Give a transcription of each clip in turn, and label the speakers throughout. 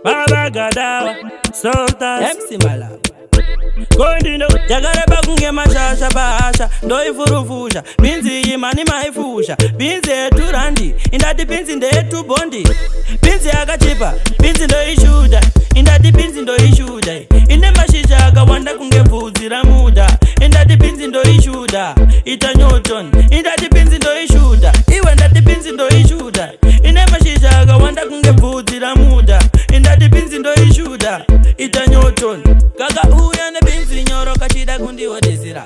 Speaker 1: Baba Gadawa, Sultan
Speaker 2: MC Malawi.
Speaker 1: Kondino, yagareba kunge mashasha bahasha, ndoi furufusha, binzi imani maifusha, binzi eturandi, indati binzi ndetu bondi, binzi akachipa, binzi ndoi shuda, indati binzi ndoi shuda, ine mashisha akawanda kunge bvudzi muda, indati binzi ndoi shuda, ita Newton, indati binzi ndoi shuda, iwe ndati binzi ndoi shuda, ine mashisha akawanda kunge bvudzi muda, indati binzi ndoi shuda, ita Newton, kaka uya ne binzi nyoro kachida kundi odesera,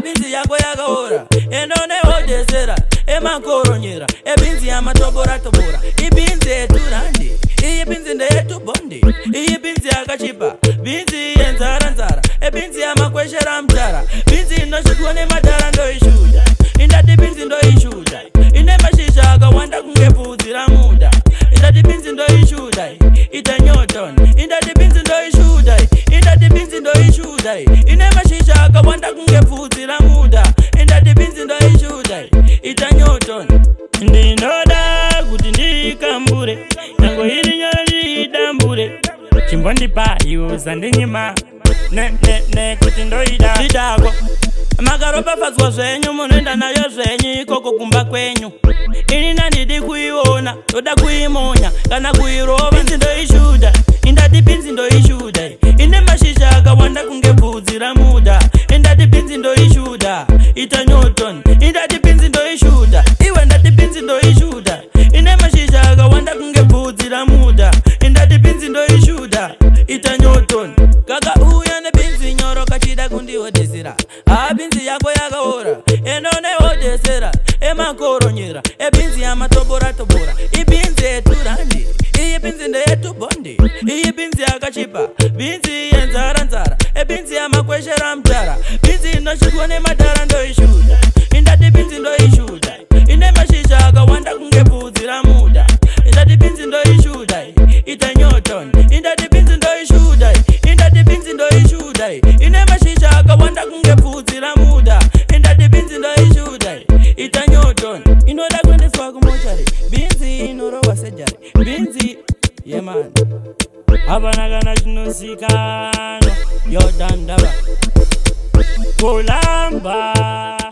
Speaker 1: binzi yako yakaora, endone odesera, emakoronyera, binzi yamatobora tobora, ibinzi eturandi, iyi binzi ndetu bondi, iyi binzi yakachipa, binzi yenzara nzara, binzi yamakweshera mtara, binzi inoshikwa nemadhara ndoishuda, indati binzi ndoishuda, ine mashisha akawanda kunge bvudzi muda, indati binzi ndoishuda, ita Newton, indati binzi ndoishuda, indati binzi ndoishuda, ine mashisha akawanda kunge bvudzi muda, indati binzi ndoishuda, ita Newton. Ndinoda kuti ndikambure, nyango iri nyori idambure, chimbondipa yuza ndinyima, ne kuti ndoida didako. Makaropa fadzwa zvenyu munoenda nayo zvenyu ikoko kumba kwenyu, ini nandidi kuiona, toda kuimonya kana kuirova. Binzi ndoishuda, indati binzi ndoishuda, ine mashisha akawanda kunge bvudzi muda, indati binzi ndoishuda, ita Newton, indati binzi ndoishuda, iwe ndati binzi ndoishuda, ine mashisha akawanda kunge bvudzi muda, indati binzi ndoishuda, ita Newton. Kaka uya ne binzi nyoro kachida kundi odesera, binzi yako yakaora, endone odesera, emakoronyera, binzi yamatobora tobora, ibinzi eturandi, iyi binzi ndetu bondi, iyi binzi yakachipa, binzi yenzara nzara, binzi yamakweshera mtara, binzi inoshikwa nemadhara ndoishuda, indati binzi ndoishuda, ine mashisha akawanda kunge bvudzi muda, indati binzi ndoishuda, ita Newton, indati binzi ndoishuda, indati binzi ndoishuda, ine mashisha akawanda kunge bvudzi muda, indati binzi ndoishuda, ita Newton. Inoda kuendeswa kumochari, binzi inorowa sejari, binzi yeman abana kana chinozikanwa yodandaba kulamba.